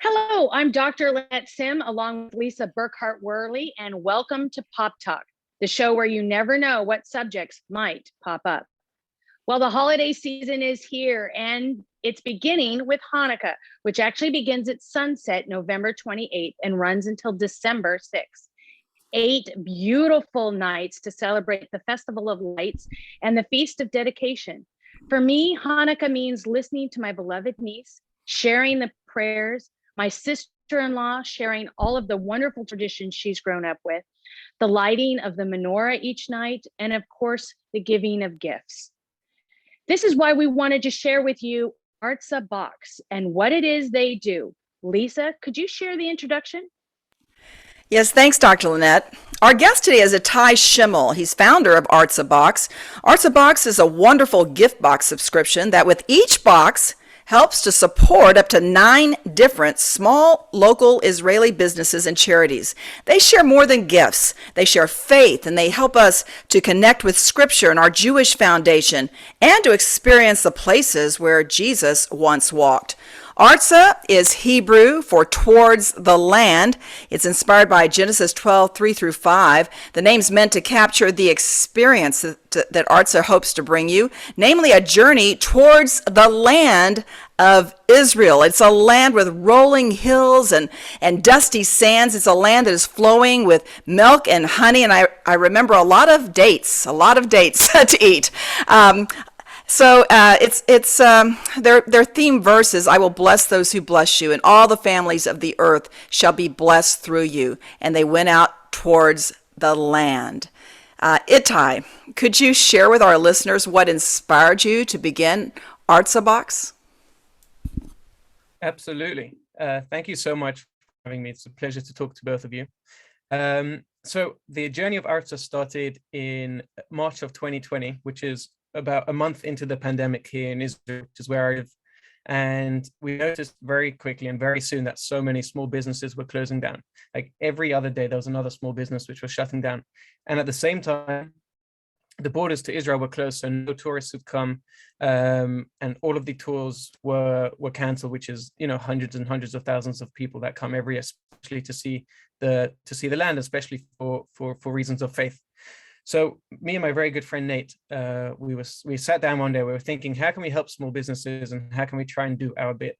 Hello, I'm Dr. Lynette Sim along with Lisa Burkhart Worley, and welcome to Pop Talk, the show where you never know what subjects might pop up. Well, the holiday season is here, and it's beginning with Hanukkah, which actually begins at sunset November 28th and runs until December 6th. 8 beautiful nights to celebrate the Festival of Lights and the Feast of Dedication. For me, Hanukkah means listening to my beloved niece, sharing the prayers, my sister-in-law sharing all of the wonderful traditions she's grown up with, the lighting of the menorah each night, and of course, the giving of gifts. This is why we wanted to share with you Artza Box and what it is they do. Lisa, could you share the introduction? Yes, thanks, Dr. Lynette. Our guest today is Itai Schimmel. He's founder of Artza Box. Artza Box is a wonderful gift box subscription that with each box helps to support up to 9 different small local Israeli businesses and charities. They share more than gifts. They share faith, and they help us to connect with Scripture and our Jewish foundation and to experience the places where Jesus once walked. Artza is Hebrew for towards the land. It's inspired by Genesis 12:3-5. The name's meant to capture the experience that Artza hopes to bring you, namely a journey towards the land of Israel. It's a land with rolling hills and dusty sands. It's a land that is flowing with milk and honey, and I remember a lot of dates to eat. Their theme verses, I will bless those who bless you, and all the families of the earth shall be blessed through you. And they went out towards the land. Itai, could you share with our listeners what inspired you to begin Artza Box? Absolutely. Thank you so much for having me. It's a pleasure to talk to both of you. So the journey of Artza started in March of 2020, which is about a month into the pandemic here in Israel, which is where I live. And we noticed very quickly and very soon that so many small businesses were closing down. Like every other day, there was another small business which was shutting down. And at the same time, the borders to Israel were closed, so no tourists would come, and all of the tours were canceled, which is, hundreds and hundreds of thousands of people that come every year, especially to see the land, especially for reasons of faith. So me and my very good friend Nate, we sat down one day. We were thinking, how can we help small businesses, and how can we try and do our bit?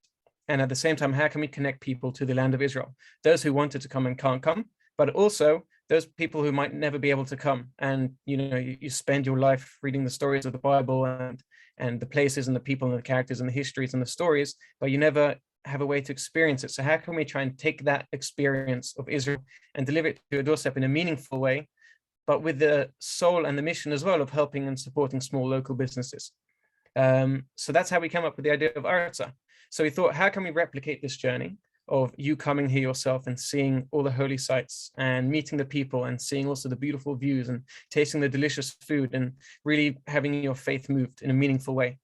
And at the same time, how can we connect people to the land of Israel? Those who wanted to come and can't come, but also those people who might never be able to come. And you spend your life reading the stories of the Bible and the places and the people and the characters and the histories and the stories, but you never have a way to experience it. So how can we try and take that experience of Israel and deliver it to your doorstep in a meaningful way, but with the soul and the mission as well of helping and supporting small local businesses? So that's how we came up with the idea of Artza. So we thought, how can we replicate this journey of you coming here yourself and seeing all the holy sites and meeting the people and seeing also the beautiful views and tasting the delicious food and really having your faith moved in a meaningful way?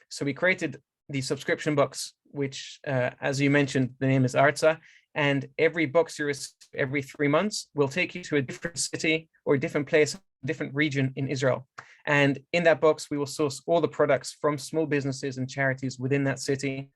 So we created the subscription box, which, as you mentioned, the name is Artza. And every box you receive every 3 months will take you to a different city or a different place, a different region in Israel. And in that box, we will source all the products from small businesses and charities within that city.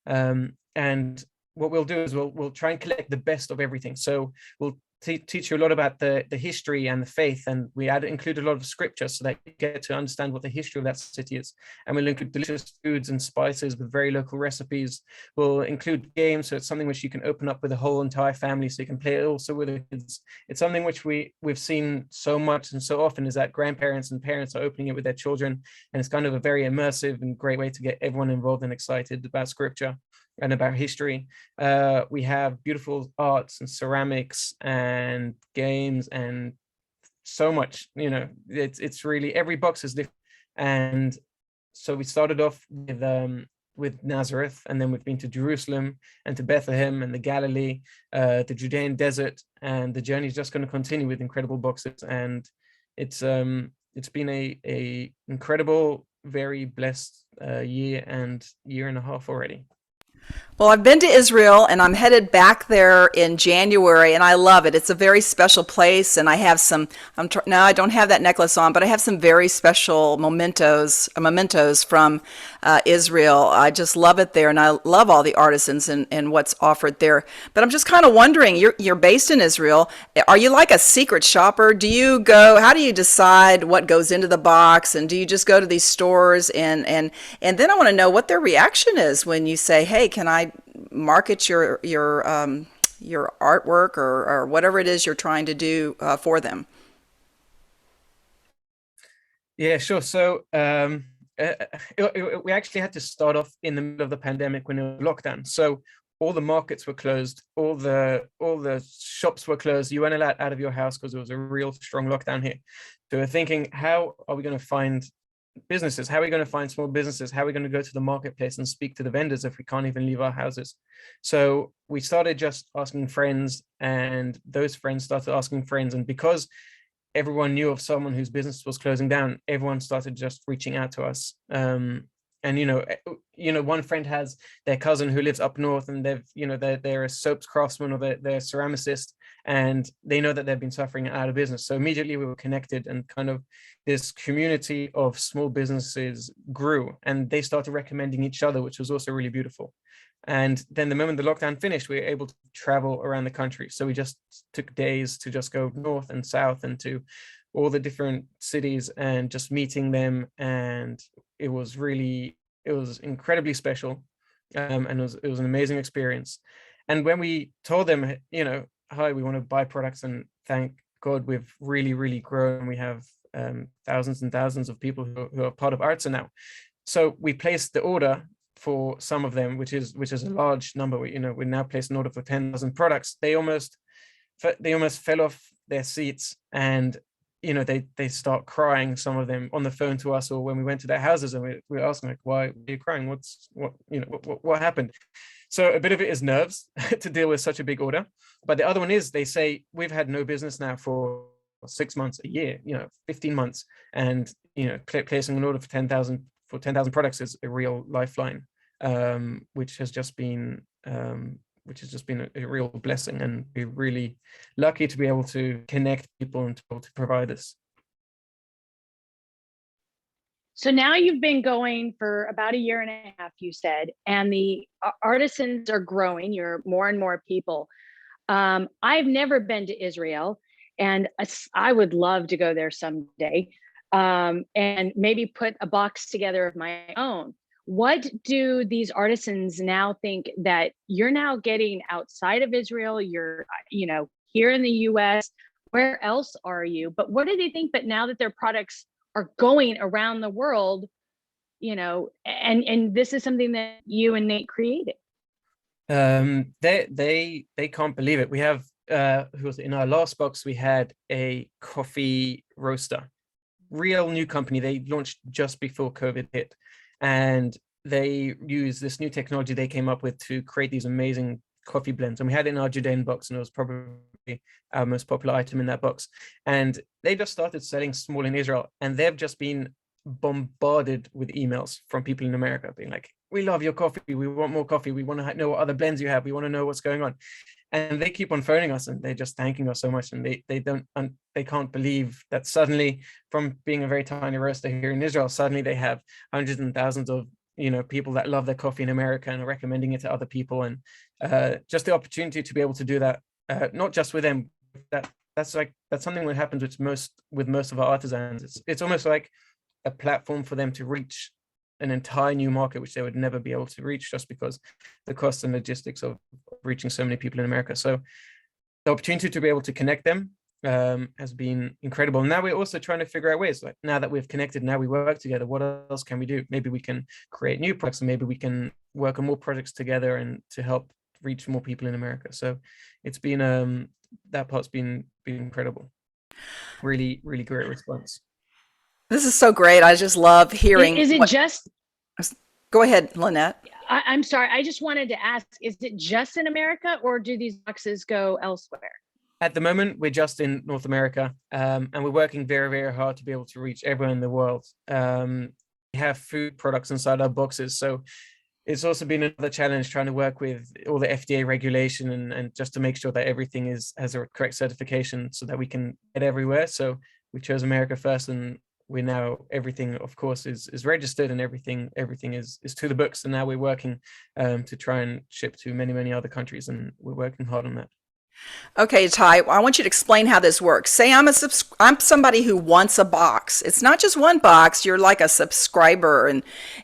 And what we'll do is we'll try and collect the best of everything. So we'll teach you a lot about the history and the faith, and we include a lot of scripture so that you get to understand what the history of that city is. And we'll include delicious foods and spices with very local recipes. We'll include games, so it's something which you can open up with the whole entire family, so you can play it also with the kids. It's something which we've seen so much and so often, is that grandparents and parents are opening it with their children, and it's kind of a very immersive and great way to get everyone involved and excited about scripture and about history. We have beautiful arts and ceramics and games and so much. It's really, every box is different. And so we started off with Nazareth, and then we've been to Jerusalem and to Bethlehem and the Galilee, the Judean desert, and the journey is just going to continue with incredible boxes. And it's been a incredible, very blessed year and a half already. Well, I've been to Israel, and I'm headed back there in January, and I love it. It's a very special place, and I have some, now I don't have that necklace on, but I have some very special mementos from Israel. I just love it there, and I love all the artisans and what's offered there. But I'm just kind of wondering, you're based in Israel. Are you like a secret shopper? Do you go? How do you decide what goes into the box? And do you just go to these stores and then I want to know what their reaction is when you say, "Hey, can I market your artwork or whatever it is you're trying to do for them?" Yeah, sure. So we actually had to start off in the middle of the pandemic when it was lockdown. So all the markets were closed, all the shops were closed. You weren't allowed out of your house because there was a real strong lockdown here. So we're thinking, how are we going to find businesses? How are we going to find small businesses? How are we going to go to the marketplace and speak to the vendors if we can't even leave our houses? So we started just asking friends, and those friends started asking friends. And because everyone knew of someone whose business was closing down, everyone started just reaching out to us. And one friend has their cousin who lives up north, and they're a soaps craftsman, or they're a ceramicist, and they know that they've been suffering out of business. So immediately we were connected, and kind of this community of small businesses grew, and they started recommending each other, which was also really beautiful. And then the moment the lockdown finished, we were able to travel around the country. So we just took days to just go north and south and to all the different cities and just meeting them. And it was incredibly special. And it was an amazing experience. And when we told them, hi, we want to buy products, and thank God we've really, really grown. We have thousands and thousands of people who are part of Artza now. So we placed the order for some of them, which is a large number. We now placed an order for 10,000 products. They almost fell off their seats, and they start crying, some of them, on the phone to us, or when we went to their houses, and we were asking, like, why are you crying? What happened? So a bit of it is nerves to deal with such a big order, but the other one is, they say, we've had no business now for 6 months, a year, 15 months, and placing an order for 10,000 products is a real lifeline, which has just been a real blessing, and we're really lucky to be able to connect people and to be able to provide this. So now you've been going for about a year and a half, you said, and the artisans are growing. You're more and more people. I've never been to Israel, and I would love to go there someday, and maybe put a box together of my own. What do these artisans now think that you're now getting outside of Israel? You're, here in the US. Where else are you? But what do they think that now that their products are going around the world, and this is something that you and Nate created? They can't believe it. We have in our last box, we had a coffee roaster, real new company. They launched just before COVID hit, and they use this new technology they came up with to create these amazing coffee blends. And we had it in our Judean box, and it was probably our most popular item in that box. And they just started selling small in Israel, and they've just been bombarded with emails from people in America being like, we love your coffee, we want more coffee, we want to know what other blends you have, we want to know what's going on. And they keep on phoning us, and they're just thanking us so much. And they can't believe that suddenly, from being a very tiny roaster here in Israel, suddenly they have hundreds and thousands of people that love their coffee in America and are recommending it to other people. And just the opportunity to be able to do that, not just with them, that's something that happens with most of our artisans. It's almost like a platform for them to reach an entire new market, which they would never be able to reach just because the cost and logistics of reaching so many people in America. So the opportunity to be able to connect them has been incredible. Now we're also trying to figure out ways, like, now that we've connected, now we work together, what else can we do? Maybe we can create new products, and maybe we can work on more projects together and to help reach more people in America. So it's been that part's been incredible. Really, really great response. This is so great. I just love hearing. Is it just? Go ahead, Lynette. I'm sorry. I just wanted to ask, is it just in America, or do these boxes go elsewhere? At the moment, we're just in North America, and we're working very, very hard to be able to reach everyone in the world. We have food products inside our boxes, so it's also been another challenge trying to work with all the FDA regulation and just to make sure that everything has a correct certification so that we can get everywhere. So we chose America first, and we're now, everything of course is registered, and everything is to the books, and now we're working to try and ship to many other countries, and we're working hard on that. Okay, Ty, I want you to explain how this works. Say I'm somebody who wants a box. It's not just one box. You're like a subscriber,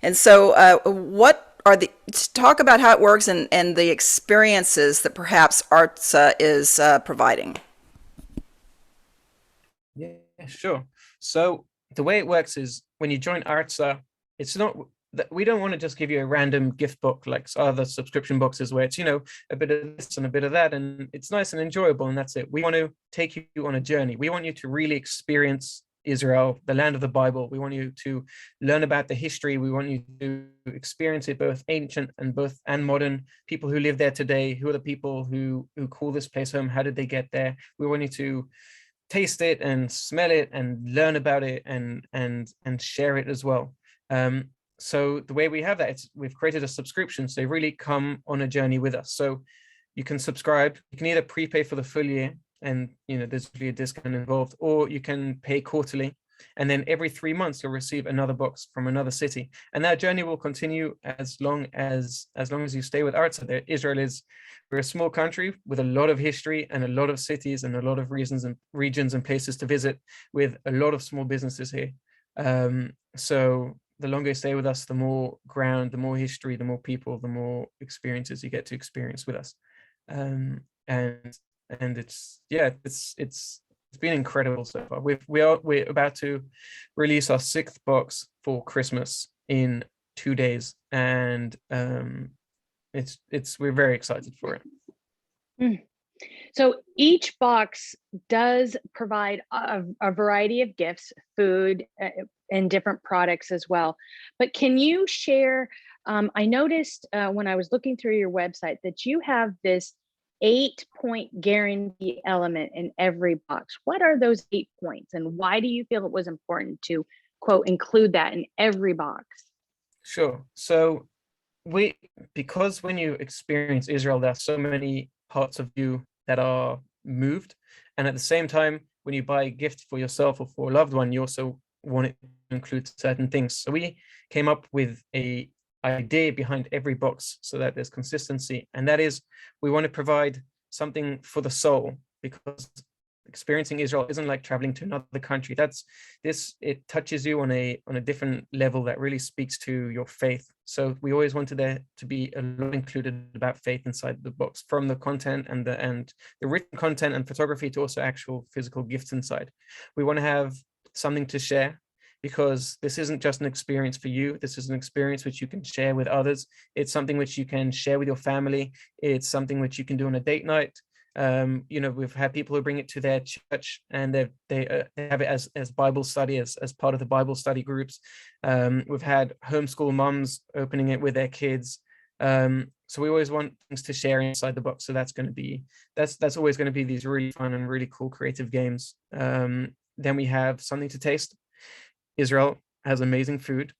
and so what are the talk about how it works and the experiences that perhaps Artza is providing. Yeah, sure. So the way it works is when you join Artza, it's not that we don't want to just give you a random gift book like other subscription boxes where it's, a bit of this and a bit of that, and it's nice and enjoyable, and that's it. We want to take you on a journey. We want you to really experience Israel, the land of the Bible. We want you to learn about the history. We want you to experience it, both ancient and modern. People who live there today, who are the people who call this place home? How did they get there? We want you to taste it and smell it and learn about it and share it as well. So the way we have that, we've created a subscription, so really come on a journey with us. So you can subscribe. You can either prepay for the full year, and there's usually a discount involved, or you can pay quarterly, and then every 3 months you'll receive another box from another city, and that journey will continue as long as you stay with Artza. We're a small country with a lot of history and a lot of cities and a lot of regions and places to visit, with a lot of small businesses here. So the longer you stay with us, the more ground, the more history, the more people, the more experiences you get to experience with us. And it's been incredible so far. We're about to release our 6th box for Christmas in 2 days, and we're very excited for it. So each box does provide a variety of gifts, food, and different products as well. But can you share, I noticed when I was looking through your website that you have this 8-point guarantee element in every box. What are those 8 points, and why do you feel it was important to, quote, include that in every box? Sure. So because when you experience Israel, there are so many parts of you that are moved, and at the same time, when you buy a gift for yourself or for a loved one, you also want it to include certain things. So we came up with a idea behind every box so that there's consistency, and that is, we want to provide something for the soul, because experiencing Israel isn't like traveling to another country. It touches you on a different level that really speaks to your faith. So we always wanted there to be a lot included about faith inside the box, from the content and the written content and photography to also actual physical gifts inside. We want to have something to share, because this isn't just an experience for you. This is an experience which you can share with others. It's something which you can share with your family. It's something which you can do on a date night. We've had people who bring it to their church, and they have it as Bible study, as part of the Bible study groups. We've had homeschool moms opening it with their kids. So we always want things to share inside the box. So that's always going to be these really fun and really cool creative games. Then we have something to taste. Israel has amazing food,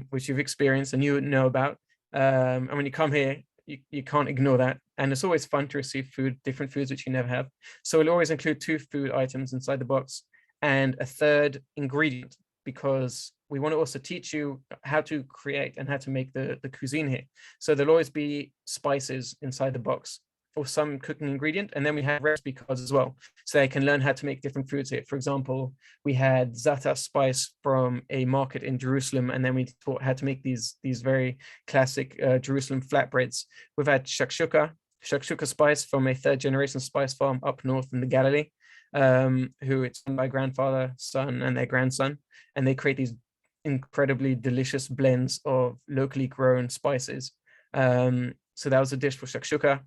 which you've experienced and you know about. And when you come here, you can't ignore that. And it's always fun to receive different foods which you never have. So we'll always include 2 food items inside the box and a 3rd ingredient, because we want to also teach you how to create and how to make the cuisine here. So there'll always be spices inside the box for some cooking ingredient, and then we have recipe cards as well, so they can learn how to make different foods here. For example, we had za'atar spice from a market in Jerusalem, and then we taught how to make these very classic Jerusalem flatbreads. We've had shakshuka spice from a 3rd-generation spice farm up north in the Galilee, who it's owned by grandfather, son, and their grandson, and they create these incredibly delicious blends of locally grown spices. So that was a dish for shakshuka.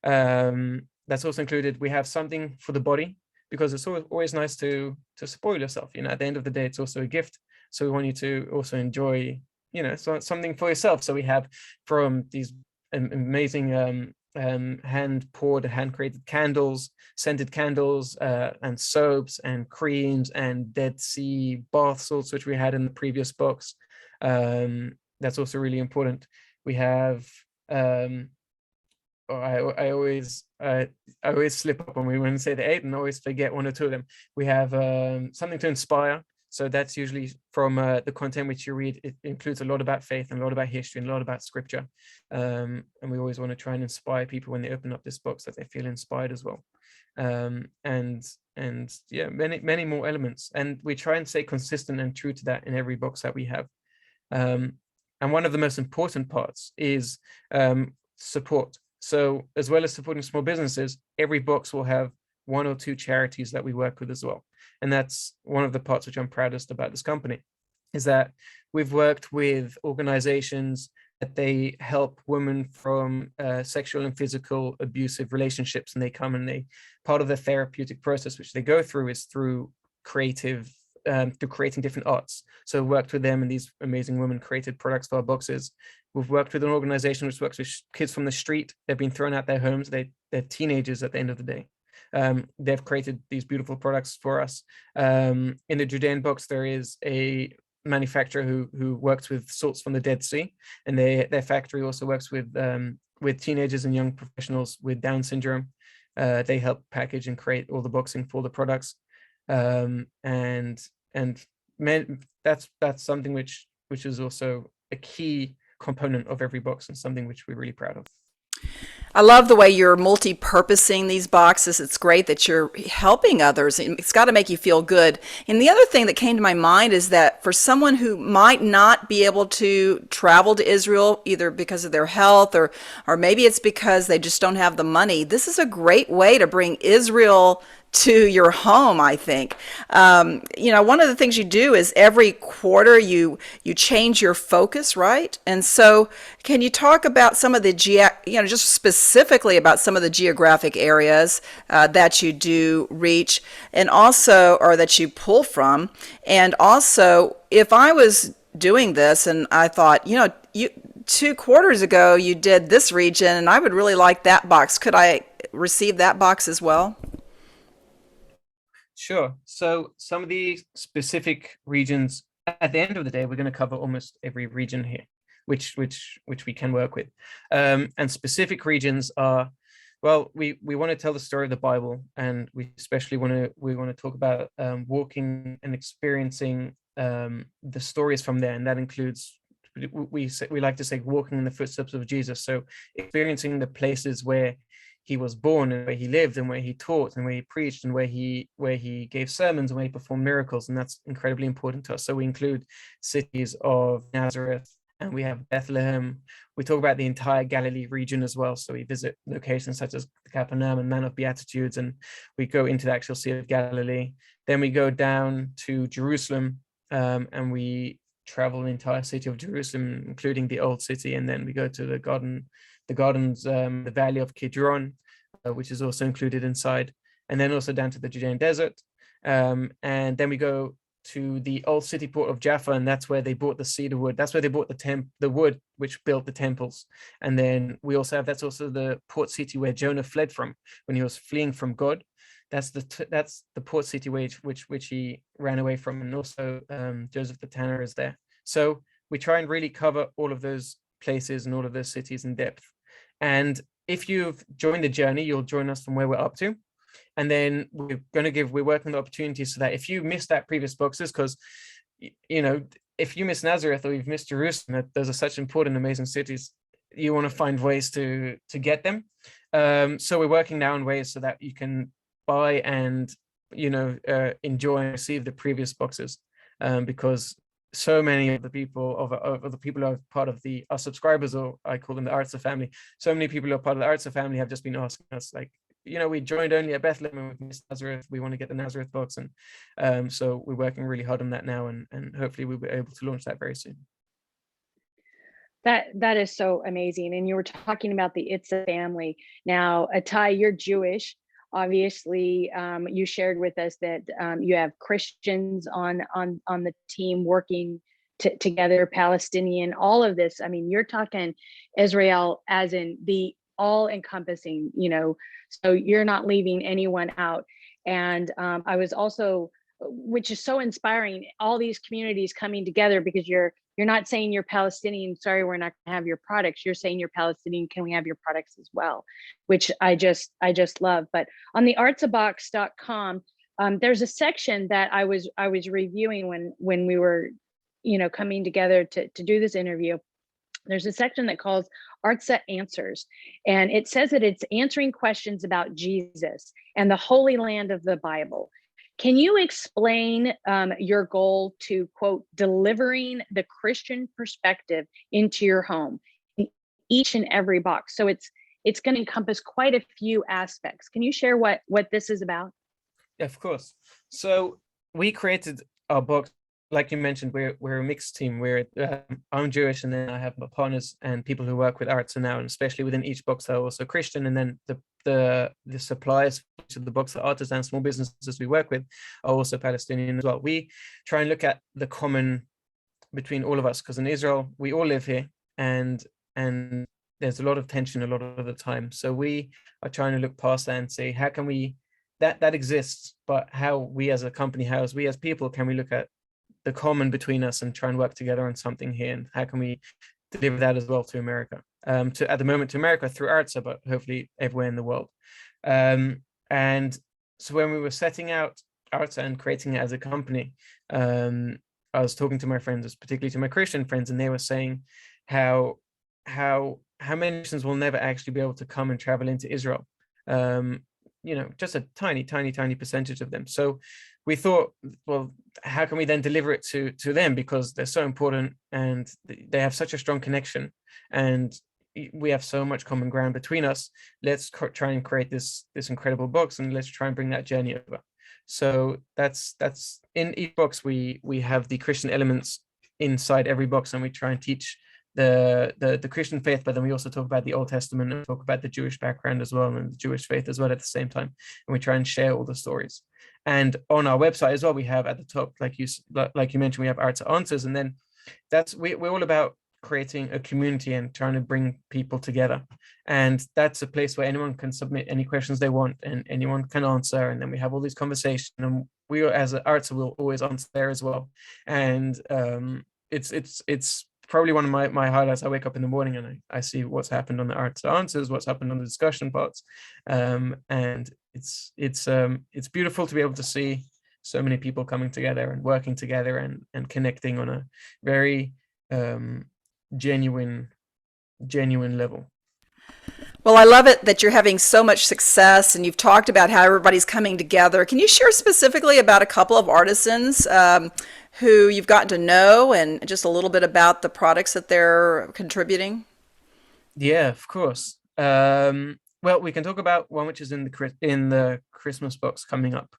That's also included. We have something for the body, because it's always nice to spoil yourself. At the end of the day, it's also a gift. So we want you to also enjoy, something for yourself. So we have from these amazing hand-poured, hand-created candles, scented candles, and soaps and creams and Dead Sea bath salts, which we had in the previous box. That's also really important. We have I always slip up when we say the 8 and always forget 1 or 2 of them. We have something to inspire. So that's usually from the content which you read. It includes a lot about faith and a lot about history and a lot about scripture. And we always want to try and inspire people when they open up this box, that they feel inspired as well. And yeah, many more elements. And we try and stay consistent and true to that in every box that we have. And one of the most important parts is support. So as well as supporting small businesses, every box will have 1 or 2 charities that we work with as well. And that's one of the parts which I'm proudest about this company, is that we've worked with organizations that they help women from sexual and physical abusive relationships. And they come and part of the therapeutic process which they go through is through creating different arts. So worked with them, and these amazing women created products for our boxes. We've worked with an organization which works with kids from the street. They've been thrown out their homes. They're teenagers at the end of the day. They've created these beautiful products for us. In the Judean box, there is a manufacturer who works with salts from the Dead Sea, and their factory also works with teenagers and young professionals with Down syndrome. They help package and create all the boxing for the products. That's something which is also a key component of every box, and something which we're really proud of. I love the way you're multi-purposing these boxes. It's great that you're helping others. It's got to make you feel good. And the other thing that came to my mind is that for someone who might not be able to travel to Israel, either because of their health or maybe it's because they just don't have the money, this is a great way to bring Israel to your home, I think. One of the things you do is every quarter you change your focus, right? And so can you talk about some of the, just specifically about some of the geographic areas that you do reach, and also, or that you pull from? And also, if I was doing this and I thought, 2 quarters ago you did this region and I would really like that box, could I receive that box as well? Sure. So some of the specific regions, at the end of the day, we're going to cover almost every region here, which we can work with. And specific regions are, well, we want to tell the story of the Bible, and we especially want to talk about walking and experiencing the stories from there, and that includes, we like to say, walking in the footsteps of Jesus. So experiencing the places where he was born, and where he lived, and where he taught, and where he preached, and where he gave sermons, and where he performed miracles. And that's incredibly important to us. So we include cities of Nazareth, and we have Bethlehem. We talk about the entire Galilee region as well. So we visit locations such as Capernaum and Mount of Beatitudes, and we go into the actual Sea of Galilee. Then we go down to Jerusalem, and we travel the entire city of Jerusalem, including the old city. And then we go to the gardens, the Valley of Kidron, which is also included inside, and then also down to the Judean desert. And then we go to the old city port of Jaffa, and that's where they bought the cedar wood. That's where they bought the wood which built the temples. And then we also have, that's also the port city where Jonah fled from when he was fleeing from God. That's the port city which he ran away from. And also Joseph the Tanner is there. So we try and really cover all of those places and all of those cities in depth. And if you've joined the journey, you'll join us from where we're up to. And then we're working the opportunity so that if you missed that previous boxes, because, if you miss Nazareth or you've missed Jerusalem, those are such important, amazing cities, you want to find ways to get them. So we're working now on ways so that you can buy and, enjoy and receive the previous boxes, because so many of the people of the people who are part of our subscribers, or I call them the Artza family, so many people who are part of the Artza family have just been asking us, like, we joined only at Bethlehem and we missed Nazareth. We want to get the Nazareth box. And so we're working really hard on that now, and hopefully we'll be able to launch that very soon. That is so amazing. And you were talking about the Itai family. Now, Itai, you're Jewish. Obviously, you shared with us that you have Christians on the team working together, Palestinian, all of this. I mean, you're talking Israel as in the all-encompassing, so you're not leaving anyone out. And I was also, which is so inspiring, all these communities coming together, because you're not saying you're Palestinian, sorry, we're not gonna have your products. You're saying you're Palestinian, can we have your products as well? Which I just love. But on the artzabox.com, There's a section that I was reviewing when we were, coming together to do this interview. There's a section that calls Artza Answers, and it says that it's answering questions about Jesus and the Holy Land of the Bible. Can you explain your goal to, quote, delivering the Christian perspective into your home in each and every box? So it's going to encompass quite a few aspects. Can you share what this is about? Yeah, of course. So we created our box. Like you mentioned, we're a mixed team. I'm Jewish, and then I have my partners and people who work with Artza now, and especially within each box are also Christian. And then the suppliers to the box, the artisans, small businesses we work with, are also Palestinian as well. We try and look at the common between all of us, because in Israel we all live here, and there's a lot of tension a lot of the time. So we are trying to look past that and say, how can we that exists, but how we as a company, how as we as people, can we look at the common between us and try and work together on something here, and how can we deliver that as well to America, at the moment to America through Artza, but hopefully everywhere in the world. And so when we were setting out Artza and creating it as a company, I was talking to my friends, particularly to my Christian friends, and they were saying how many Christians will never actually be able to come and travel into Israel. Just a tiny percentage of them. So we thought, well, how can we then deliver it to them, because they're so important and they have such a strong connection, and we have so much common ground between us. Let's try and create this incredible box, and let's try and bring that journey over. So that's in each box we have the Christian elements inside every box, and we try and teach the Christian faith, but then we also talk about the Old Testament and talk about the Jewish background as well, and the Jewish faith as well at the same time, and we try and share all the stories. And on our website as well, we have at the top, like you mentioned, we have Artza Answers, and then we're all about creating a community and trying to bring people together, and that's a place where anyone can submit any questions they want and anyone can answer, and then we have all these conversations, and we as Artza will always answer there as well. And it's probably one of my highlights. I wake up in the morning and I see what's happened on the Artza Answers, what's happened on the discussion parts, and it's beautiful to be able to see so many people coming together and working together and connecting on a very genuine level. Well, I love it that you're having so much success, and you've talked about how everybody's coming together. Can you share specifically about a couple of artisans who you've gotten to know, and just a little bit about the products that they're contributing? Yeah, of course. Well, we can talk about one which is in the Christmas box coming up,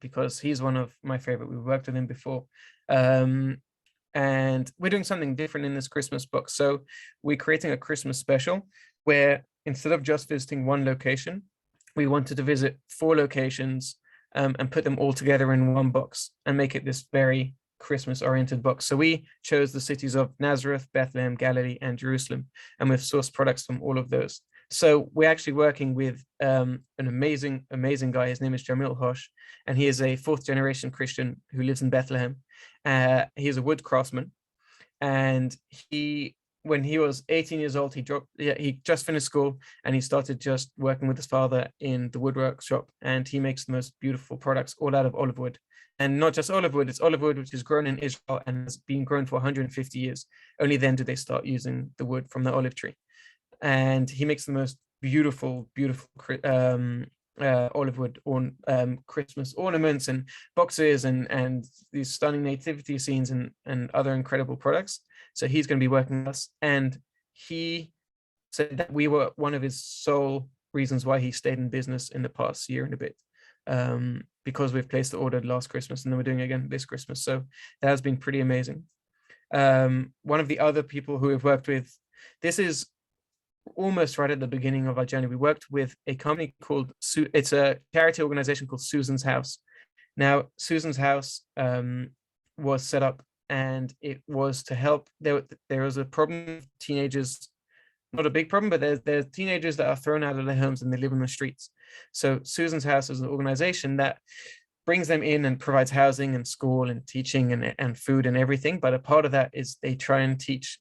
because he's one of my favorite. We've worked with him before. And we're doing something different in this Christmas box. So we're creating a Christmas special where instead of just visiting one location, we wanted to visit 4 locations and put them all together in one box and make it this very Christmas oriented box. So we chose the cities of Nazareth, Bethlehem, Galilee, and Jerusalem, and we've sourced products from all of those. So we're actually working with an amazing guy. His name is Jamil Hosh, and he is a 4th generation Christian who lives in Bethlehem. He is a wood craftsman, and when he was 18 years old, he just finished school, and he started just working with his father in the woodwork shop, and he makes the most beautiful products all out of olive wood. And not just olive wood, it's olive wood which is grown in Israel and has been grown for 150 years. Only then do they start using the wood from the olive tree. And he makes the most beautiful olive wood Christmas ornaments and boxes and these stunning nativity scenes and other incredible products. So he's going to be working with us, and he said that we were one of his sole reasons why he stayed in business in the past year and a bit, because we've placed the order last Christmas, and then we're doing it again this Christmas. So that has been pretty amazing. One of the other people who we've worked with, this is almost right at the beginning of our journey. We worked with a company called it's a charity organization called Susan's House. Now, Susan's House was set up, and it was to help. There was a problem with teenagers, not a big problem, but there's teenagers that are thrown out of their homes and they live on the streets. So Susan's House is an organization that brings them in and provides housing and school and teaching and food and everything. But a part of that is they try and teach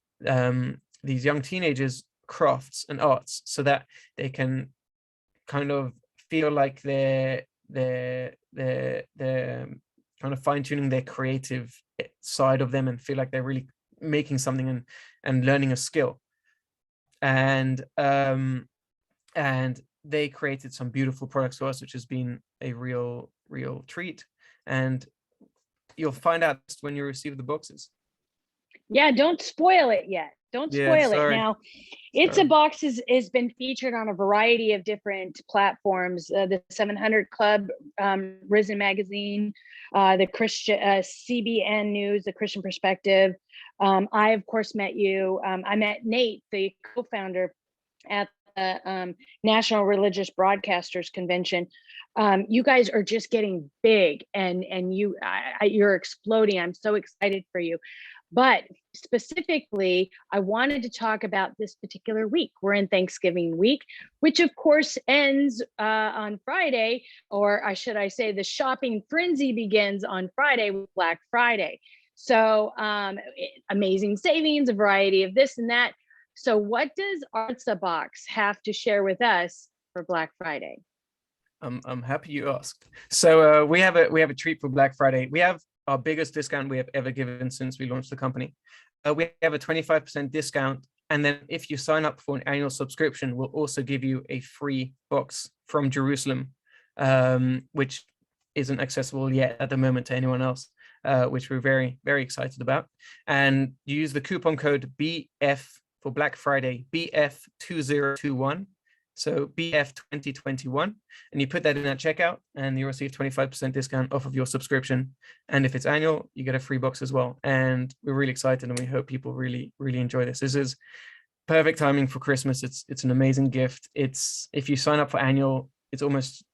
these young teenagers crafts and arts, so that they can kind of feel like they're they're kind of fine-tuning their creative side of them and feel like they're really making something and learning a skill. And they created some beautiful products for us, which has been a real treat. And you'll find out when you receive the boxes. Yeah, don't spoil it yet. Don't spoil it. Now, Artza Boxes has been featured on a variety of different platforms. The 700 Club, Risen Magazine, the Christian CBN News, the Christian Perspective. I, of course, met you. I met Nate, the co-founder, at the National Religious Broadcasters Convention. You guys are just getting big, and you're exploding. I'm so excited for you. But specifically, I wanted to talk about this particular week. We're in Thanksgiving week, which of course ends on Friday, or should I say the shopping frenzy begins on Friday with Black Friday. So amazing savings, a variety of this and that. So what does Artza Box have to share with us for Black Friday? I'm happy you asked. So we have a treat for Black Friday. We have our biggest discount we have ever given since we launched the company. We have a 25% discount. And then if you sign up for an annual subscription, we'll also give you a free box from Jerusalem, which isn't accessible yet at the moment to anyone else, which we're very, very excited about. And you use the coupon code BF for Black Friday, BF2021. So BF 2021, and you put that in at checkout and you receive 25% discount off of your subscription. And if it's annual, you get a free box as well. And we're really excited, and we hope people really, really enjoy this. This is perfect timing for Christmas. It's an amazing gift. It's, if you sign up for annual, it's almost,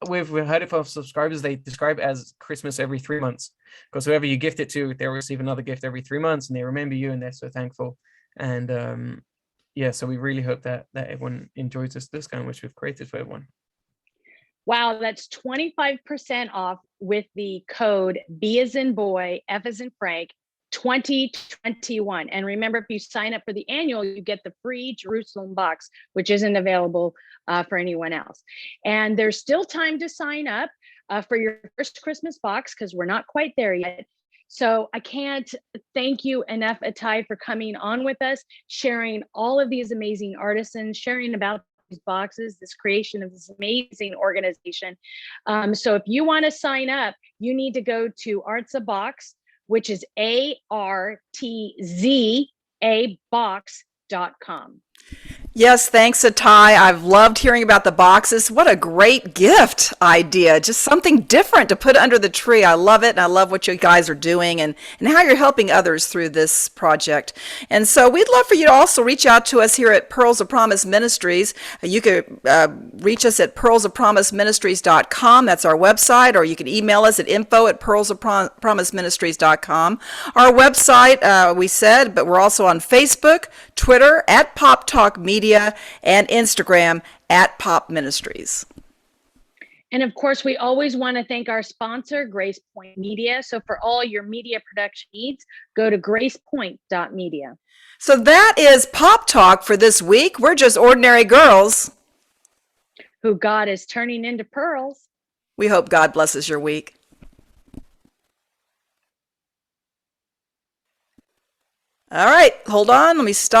we've heard it from subscribers, they describe it as Christmas every 3 months, because whoever you gift it to, they'll receive another gift every 3 months, and they remember you, and they're so thankful. And yeah, so we really hope that everyone enjoys this discount, which we've created for everyone. Wow, that's 25% off with the code B as in boy, F as in Frank, 2021. And remember, if you sign up for the annual, you get the free Jerusalem box, which isn't available for anyone else. And there's still time to sign up for your first Christmas box, because we're not quite there yet. So I can't thank you enough, Itai, for coming on with us, sharing all of these amazing artisans, sharing about these boxes, this creation of this amazing organization. So if you want to sign up, you need to go to Artza Box, which is ARTZA box.com. Yes, thanks, Itai. I've loved hearing about the boxes. What a great gift idea. Just something different to put under the tree. I love it, and I love what you guys are doing and how you're helping others through this project. And so we'd love for you to also reach out to us here at Pearls of Promise Ministries. You could reach us at pearlsofpromiseministries.com. That's our website, or you can email us at info@pearlsofpromiseministries.com. Our website, we said, but we're also on Facebook, Twitter, at Pop Talk Media, and Instagram at Pop Ministries. And of course, we always want to thank our sponsor, Grace Point Media. So for all your media production needs, go to gracepoint.media. So that is Pop Talk for this week. We're just ordinary girls who God is turning into pearls. We hope God blesses your week. All right, hold on. Let me stop.